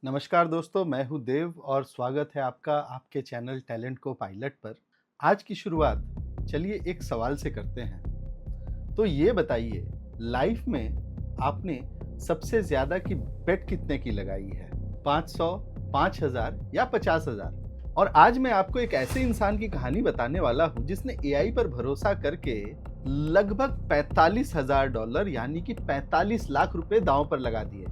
नमस्कार दोस्तों, मैं हूं देव और स्वागत है आपका आपके चैनल टैलेंट को पायलट पर। आज की शुरुआत चलिए एक सवाल से करते हैं। तो ये बताइए, लाइफ में आपने सबसे ज़्यादा की बेट कितने की लगाई है? 500, 5000 या 50,000? और आज मैं आपको एक ऐसे इंसान की कहानी बताने वाला हूं जिसने एआई पर भरोसा करके लगभग $45,000 यानी कि 45 लाख रुपए दांव पर लगा दिए।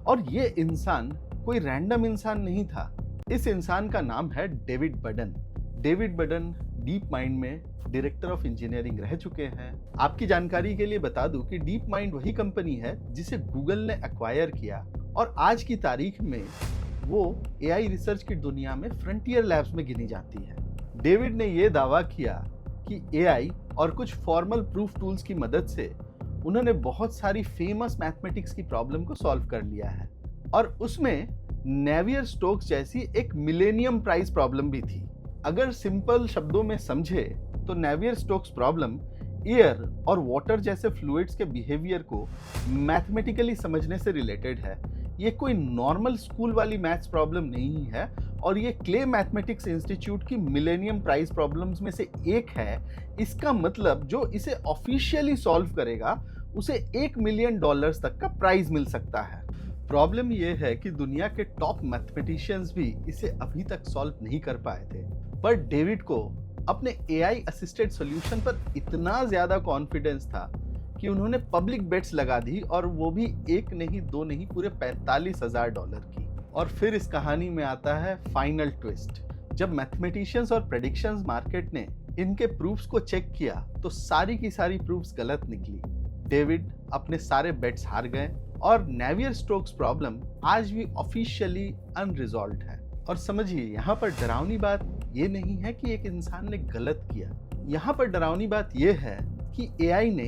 और ये इंसान कोई रैंडम इंसान नहीं था। इस इंसान का नाम है डेविड बडन। डेविड बडन डीप माइंड में डायरेक्टर ऑफ इंजीनियरिंग रह चुके हैं। आपकी जानकारी के लिए बता दूं कि डीप माइंड वही कंपनी है जिसे गूगल ने एक्वायर किया और आज की तारीख में वो एआई रिसर्च की दुनिया में फ्रंटियर लैब्स में गिनी जाती है। डेविड ने ये दावा किया कि एआई और कुछ फॉर्मल प्रूफ टूल्स की मदद से उन्होंने बहुत सारी फेमस मैथमेटिक्स की प्रॉब्लम को सॉल्व कर लिया है और उसमें नेवियर स्टोक्स जैसी एक मिलेनियम प्राइज प्रॉब्लम भी थी। अगर सिंपल शब्दों में समझे तो नेवियर स्टोक्स प्रॉब्लम एयर और वाटर जैसे फ्लूइड्स के बिहेवियर को मैथमेटिकली समझने से रिलेटेड है। ये कोई नॉर्मल स्कूल वाली मैथ्स प्रॉब्लम नहीं है और ये क्ले मैथमेटिक्स इंस्टीट्यूट की मिलेनियम प्राइज प्रॉब्लम्स में से एक है। इसका मतलब जो इसे ऑफिशियली सॉल्व करेगा उसे $1 मिलियन तक का प्राइज मिल सकता है। प्रॉब्लम यह है कि दुनिया के टॉप मैथमेटिशियंस भी इसे अभी तक सॉल्व नहीं कर पाए थे, पर डेविड को अपने एआई असिस्टेड सॉल्यूशन पर इतना ज्यादा कॉन्फिडेंस था कि उन्होंने पब्लिक बेट्स लगा दी और वो भी एक नहीं दो नहीं पूरे $45,000 की। और फिर इस कहानी में आता है फाइनल ट्विस्ट। जब मैथमेटिशियंस और प्रेडिक्शंस मार्केट ने इनके प्रूफ्स को चेक किया तो सारी की सारी प्रूफ्स गलत निकली। डेविड अपने सारे बेट्स हार गए और नेवियर स्टोक्स प्रॉब्लम आज भी ऑफिशियली अनरिजॉल्व्ड है। और समझिए, यहाँ पर डरावनी बात ये नहीं है कि एक इंसान ने गलत किया। यहाँ पर डरावनी बात यह है कि एआई ने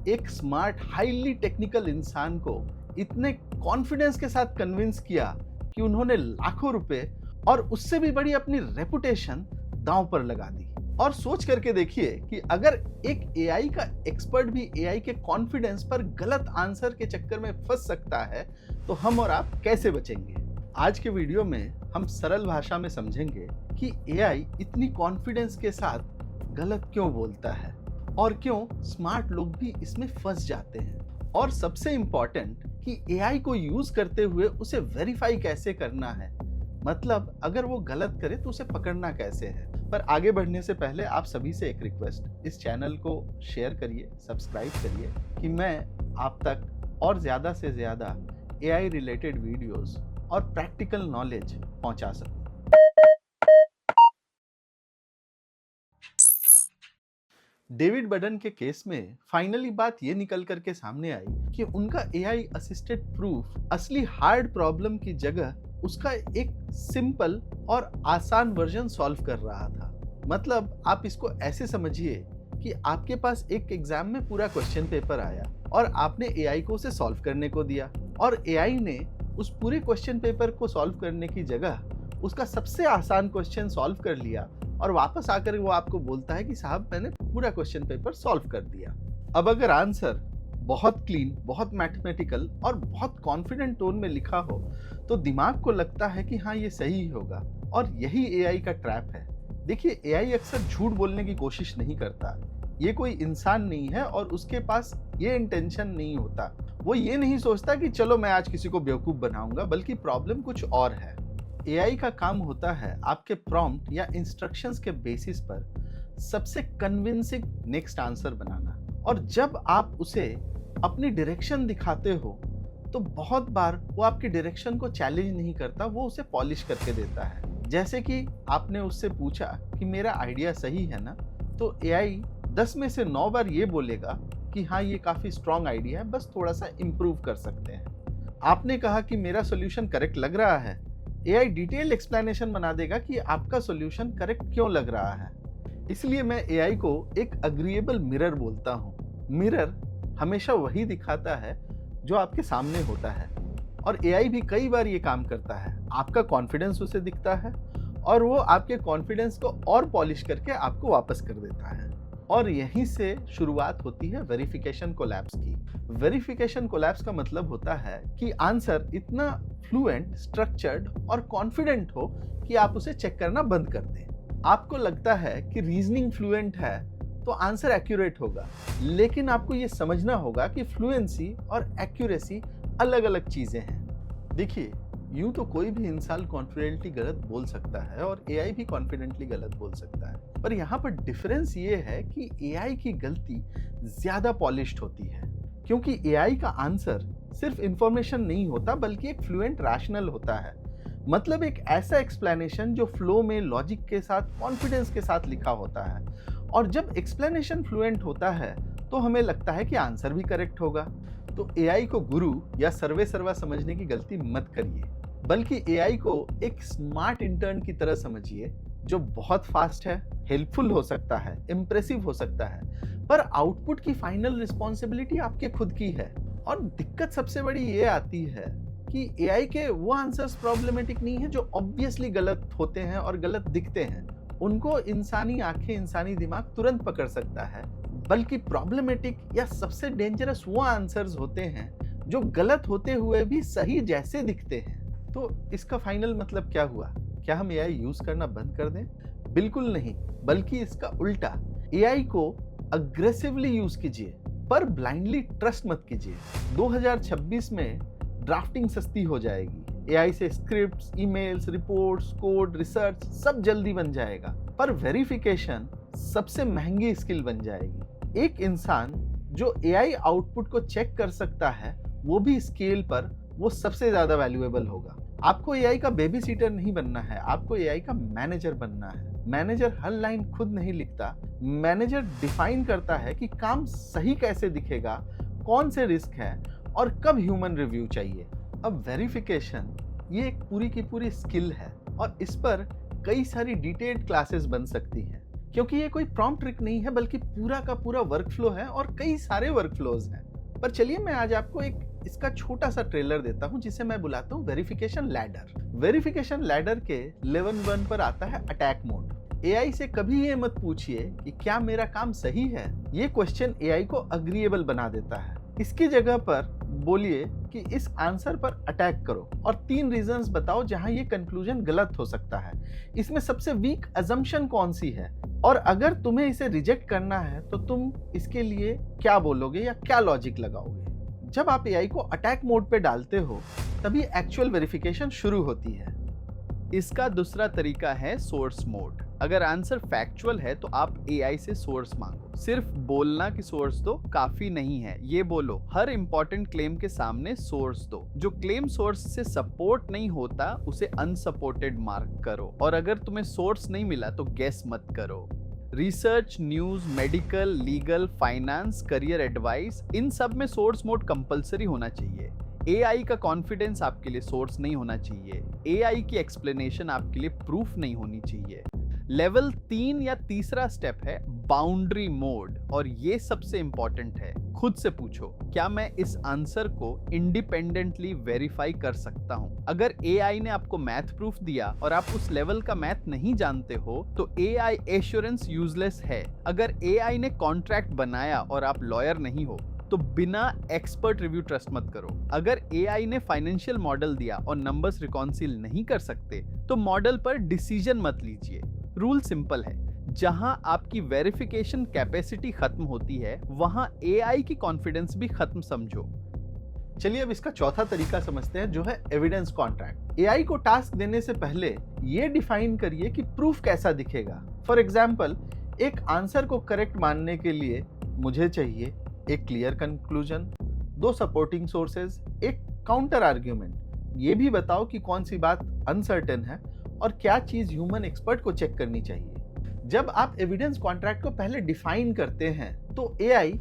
एक स्मार्ट हाईली टेक्निकल इंसान को इतने कॉन्फिडेंस के साथ कन्विंस किया कि उन्होंने लाखों रुपए और उससे भी बड़ी अपनी रेपुटेशन दांव पर लगा दी। और सोच करके देखिए कि अगर एक एआई का एक्सपर्ट भी एआई के कॉन्फिडेंस पर गलत आंसर के चक्कर में फंस सकता है तो हम और आप कैसे बचेंगे? आज के वीडियो में हम सरल भाषा में समझेंगे कि एआई इतनी कॉन्फिडेंस के साथ गलत क्यों बोलता है और क्यों स्मार्ट लोग भी इसमें फंस जाते हैं। और सबसे इंपॉर्टेंट कि एआई को यूज करते हुए उसे वेरीफाई कैसे करना है, मतलब अगर वो गलत करे तो उसे पकड़ना कैसे है। पर आगे बढ़ने से पहले आप सभी से एक रिक्वेस्ट, इस चैनल को शेयर करिए, सब्सक्राइब करिए कि मैं आप तक और ज़्यादा से ज़्यादा एआई रिलेटेड वीडियोस और प्रैक्टिकल नॉलेज पहुंचा सकूं। डेविड बडन के केस में फाइनली बात ये निकल करके सामने आई कि उनका एआई असिस्टेड प्रूफ असली हार्ड प्रॉब्लम की जगह उसका एक सिंपल और आसान वर्जन सॉल्व कर रहा था। मतलब आप इसको ऐसे समझिए कि आपके पास एक एग्जाम में पूरा क्वेश्चन पेपर आया और आपने एआई को उसे सॉल्व करने को दिया और एआई ने उस पूरे क्वेश्चन पेपर को सॉल्व करने की जगह उसका सबसे आसान क्वेश्चन सॉल्व कर लिया और वापस आकर वो आपको बोलता है कि साहब मैंने पूरा क्वेश्चन पेपर सॉल्व कर दिया। अब अगर आंसर बहुत क्लीन, बहुत मैथमेटिकल और बहुत कॉन्फिडेंट टोन में लिखा हो तो दिमाग को लगता है कि हाँ ये सही होगा। और यही एआई का ट्रैप है। देखिए, एआई अक्सर झूठ बोलने की कोशिश नहीं करता। ये कोई इंसान नहीं है और उसके पास ये इंटेंशन नहीं होता। वो ये नहीं सोचता कि चलो मैं आज किसी को बेवकूफ बनाऊंगा, बल्कि प्रॉब्लम कुछ और है। एआई का काम होता है आपके प्रॉम्प्ट या इंस्ट्रक्शंस के बेसिस पर सबसे कन्विंसिंग नेक्स्ट आंसर बनाना। और जब आप उसे अपनी डायरेक्शन दिखाते हो तो बहुत बार वो आपकी डायरेक्शन को चैलेंज नहीं करता, वो उसे पॉलिश करके देता है। जैसे कि आपने उससे पूछा कि मेरा आइडिया सही है ना, तो एआई 10 में से 9 बार ये बोलेगा कि हाँ ये काफ़ी स्ट्रॉन्ग आइडिया है, बस थोड़ा सा इम्प्रूव कर सकते हैं। आपने कहा कि मेरा सोल्यूशन करेक्ट लग रहा है, एआई डिटेल एक्सप्लेनेशन बना देगा कि आपका सोल्यूशन करेक्ट क्यों लग रहा है। इसलिए मैं एआई को एक अग्रीएबल मिरर बोलता हूँ। मिरर हमेशा वही दिखाता है जो आपके सामने होता है और एआई भी कई बार ये काम करता है। आपका कॉन्फिडेंस उसे दिखता है और वो आपके कॉन्फिडेंस को और पॉलिश करके आपको वापस कर देता है। और यहीं से शुरुआत होती है वेरिफिकेशन कोलैप्स की। वेरिफिकेशन कोलैप्स का मतलब होता है कि आंसर इतना फ्लुएंट, स्ट्रक्चर्ड और कॉन्फिडेंट हो कि आप उसे चेक करना बंद कर दें। आपको लगता है कि रीजनिंग फ्लुएंट है तो आंसर एक्यूरेट होगा, लेकिन आपको ये समझना होगा कि फ्लुएंसी और एक्यूरेसी अलग अलग चीजें हैं। देखिए, यूं तो कोई भी इंसान कॉन्फिडेंटली गलत बोल सकता है और एआई भी कॉन्फिडेंटली गलत बोल सकता है, पर यहाँ पर डिफरेंस ये है कि एआई की गलती ज्यादा पॉलिश्ड होती है, क्योंकि एआई का आंसर सिर्फ इंफॉर्मेशन नहीं होता बल्कि एक फ्लुएंट रैशनल होता है। मतलब एक ऐसा एक्सप्लेनेशन जो फ्लो में लॉजिक के साथ, कॉन्फिडेंस के साथ लिखा होता है। और जब एक्सप्लेनेशन फ्लुएंट होता है तो हमें लगता है कि आंसर भी करेक्ट होगा। तो एआई को गुरु या सर्वे सर्वा समझने की गलती मत करिए, बल्कि एआई को एक स्मार्ट इंटर्न की तरह समझिए जो बहुत फास्ट है, हेल्पफुल हो सकता है, इंप्रेसिव हो सकता है, पर आउटपुट की फाइनल रिस्पॉन्सिबिलिटी आपके खुद की है। और दिक्कत सबसे बड़ी ये आती है कि एआई के वो आंसर्स प्रॉब्लमेटिक नहीं है जो ऑब्वियसली गलत होते हैं और गलत दिखते हैं। उनको इंसानी आंखें, इंसानी दिमाग तुरंत पकड़ सकता है, बल्कि प्रॉब्लमेटिक या सबसे डेंजरस वो आंसर्स होते हैं जो गलत होते हुए भी सही जैसे दिखते हैं। तो इसका फाइनल मतलब क्या हुआ? क्या हम एआई यूज करना बंद कर दें? बिल्कुल नहीं, बल्कि इसका उल्टा, एआई को अग्रेसिवली यूज कीजिए पर ब्लाइंडली ट्रस्ट मत कीजिए। 2026 में ड्राफ्टिंग सस्ती हो जाएगी, एआई से scripts, emails, reports, code, research सब जल्दी बन जाएगा, पर वेरिफिकेशन सबसे महंगी स्किल बन जाएगी। एक इंसान जो एआई आउटपुट को चेक कर सकता है, वो भी स्केल पर वो सबसे ज्यादा वैल्यूएबल होगा। आपको एआई का बेबी सीटर नहीं बनना है, आपको एआई का मैनेजर बनना है। मैनेजर हर लाइन खुद नहीं लिखता, मैनेजर डिफाइन करता है कि काम सही कैसे दिखेगा, कौन से रिस्क है और कब ह्यूमन रिव्यू चाहिए। अब वेरिफिकेशन ये एक पूरी की पूरी स्किल है और इस पर कई सारी डिटेल्ड क्लासेस बन सकती हैं, क्योंकि ये कोई प्रॉम्प्ट ट्रिक नहीं है बल्कि पूरा का पूरा वर्कफ्लो है और कई सारे वर्कफ्लोज हैं। पर चलिए मैं आज आपको एक इसका छोटा सा ट्रेलर देता हूं जिसे मैं बुलाता हूं वेरिफिकेशन लैडर। वेरिफिकेशन लैडर के लेवल 1 पर आता है अटैक मोड। एआई से कभी ये मत पूछिए कि क्या मेरा काम सही है, ये क्वेश्चन एआई को अग्रीएबल बना देता है। इसकी जगह पर बोलिए कि इस आंसर पर अटैक करो और 3 रीजंस बताओ जहां ये कंक्लूजन गलत हो सकता है। इसमें सबसे वीक अजम्पशन कौन सी है और अगर तुम्हें इसे रिजेक्ट करना है तो तुम इसके लिए क्या बोलोगे या क्या लॉजिक लगाओगे। जब आप एआई को अटैक मोड पे डालते हो तभी एक्चुअल वेरिफिकेशन शुरू होती है। इसका दूसरा तरीका है सोर्स मोड। अगर आंसर फैक्चुअल है तो आप एआई से सोर्स मांगो। सिर्फ बोलना कि सोर्स दो काफी नहीं है, ये बोलो हर इंपॉर्टेंट क्लेम के सामने सोर्स दो। जो क्लेम सोर्स से सपोर्ट नहीं होता उसे अनसपोर्टेड मार्क करो और अगर तुम्हें सोर्स नहीं मिला तो गेस मत करो। Research, news, medical, legal, finance, career advice, इन सब में सोर्स मोड कंपलसरी होना चाहिए। एआई का कॉन्फिडेंस आपके लिए सोर्स नहीं होना चाहिए, एआई की एक्सप्लेनेशन आपके लिए प्रूफ नहीं होनी चाहिए। लेवल 3 या तीसरा स्टेप है बाउंड्री मोड और ये सबसे इंपॉर्टेंट है। खुद से पूछो, क्या मैं इस आंसर को इंडिपेंडेंटली वेरीफाई कर सकता हूं? अगर एआई ने आपको मैथ प्रूफ दिया और आप उस लेवल का मैथ नहीं जानते हो तो एआई एश्योरेंस यूजलेस है। अगर एआई ने कॉन्ट्रैक्ट बनाया और आप लॉयर नहीं हो तो बिना एक्सपर्ट रिव्यू ट्रस्ट मत करो। अगर एआई ने फाइनेंशियल मॉडल दिया और नंबर्स रिकॉन्सिल नहीं कर सकते तो मॉडल पर डिसीजन मत लीजिए। रूल सिंपल है, जहां आपकी वेरिफिकेशन कैपेसिटी खत्म होती है वहां एआई की कॉन्फिडेंस भी खत्म समझो। चलिए अब इसका चौथा तरीका समझते हैं जो है एविडेंस कॉन्ट्रैक्ट। एआई को टास्क देने से पहले ये डिफाइन करिए कि प्रूफ कैसा दिखेगा। फॉर एग्जाम्पल, एक आंसर को करेक्ट मानने के लिए मुझे चाहिए एक क्लियर कंक्लूजन, 2 सपोर्टिंग सोर्सेज, एक काउंटर आर्ग्यूमेंट। ये भी बताओ कि कौन सी बात अनसर्टेन है और क्या चीज ह्यूमन एक्सपर्ट को चेक करनी चाहिए। जब आप एविडेंस कॉन्ट्रैक्ट को पहले डिफाइन करते हैं तो एआई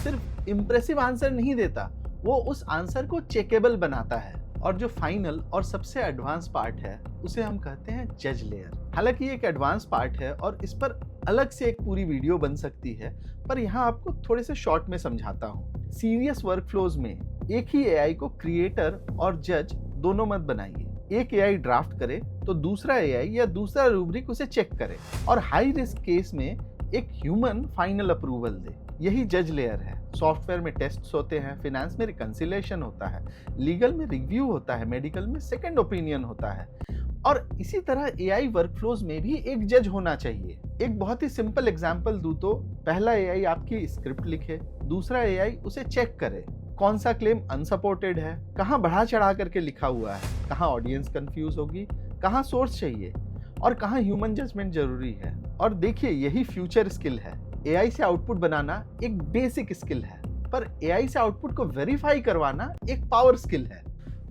सिर्फ इंप्रेसिव आंसर नहीं देता, वो उस आंसर को चेकेबल बनाता है। और जो फाइनल और सबसे एडवांस पार्ट है उसे हम कहते हैं जज लेयर। हालांकि ये एक एडवांस पार्ट है और इस पर अलग से एक पूरी वीडियो बन सकती है, पर यहाँ आपको थोड़े से शॉर्ट में समझाता हूँ। सीरियस वर्कफ्लोज में एक ही एआई को क्रिएटर और जज दोनों मत बनाइए। एक एआई ड्राफ्ट करे तो दूसरा एआई या दूसरा रूब्रिक उसे चेक करे और हाई रिस्क केस में एक ह्यूमन फाइनल अप्रूवल दे। यही जज लेयर है। सॉफ्टवेयर में टेस्ट्स होते हैं, फिनेंस में रिकंसिलेशन होता है, लीगल में रिव्यू होता है, मेडिकल में सेकंड ओपिनियन होता है। और इसी तरह एआई वर्कफ्लोज में भी एक जज होना चाहिए। एक बहुत ही सिंपल एग्जांपल दूं तो पहला एआई आपकी स्क्रिप्ट लिखे, दूसरा एआई उसे चेक करे कौन सा क्लेम अनसपोर्टेड है, कहाँ बढ़ा चढ़ा करके लिखा हुआ है, कहाँ ऑडियंस कंफ्यूज होगी, कहाँ सोर्स चाहिए और कहाँ ह्यूमन जजमेंट जरूरी है। और देखिए, यही फ्यूचर स्किल है। एआई से आउटपुट बनाना एक बेसिक स्किल है, पर एआई से आउटपुट को वेरीफाई करवाना एक पावर स्किल है।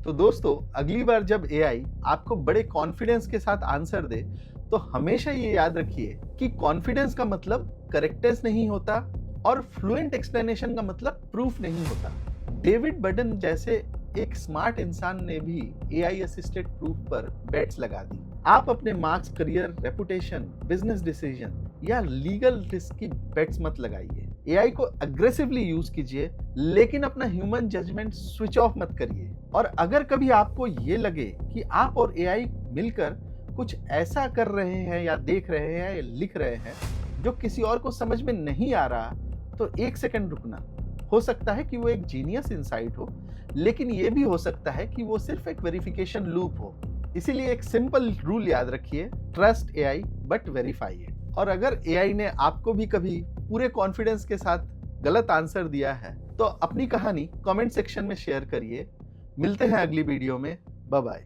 तो दोस्तों, अगली बार जब एआई आपको बड़े कॉन्फिडेंस के साथ आंसर दे तो हमेशा ये याद रखिए कि कॉन्फिडेंस का मतलब करेक्टनेस नहीं होता और फ्लुएंट एक्सप्लेनेशन का मतलब प्रूफ नहीं होता। डेविड बर्डन जैसे एक स्मार्ट इंसान ने भी एआई असिस्टेड प्रूफ पर बेट्स लगा दी। आप अपने marks, career, reputation, business decision या लीगल रिस्क की बेट्स मत लगाइए। एआई को अग्रेसिवली यूज कीजिए, लेकिन अपना ह्यूमन जजमेंट स्विच ऑफ मत करिए। और अगर कभी आपको ये लगे कि आप और एआई मिलकर कुछ ऐसा कर रहे हैं या देख रहे हैं या लिख रहे हैं जो किसी और को समझ में नहीं आ रहा, तो एक सेकंड रुकना। हो सकता है कि वो एक जीनियस इंसाइट हो, लेकिन ये भी हो सकता है कि वो सिर्फ एक वेरिफिकेशन लूप हो। इसीलिए एक सिंपल रूल याद रखिए, trust AI but verify it. और अगर एआई ने आपको भी कभी पूरे कॉन्फिडेंस के साथ गलत आंसर दिया है तो अपनी कहानी कमेंट सेक्शन में शेयर करिए। मिलते हैं अगली वीडियो में। Bye bye.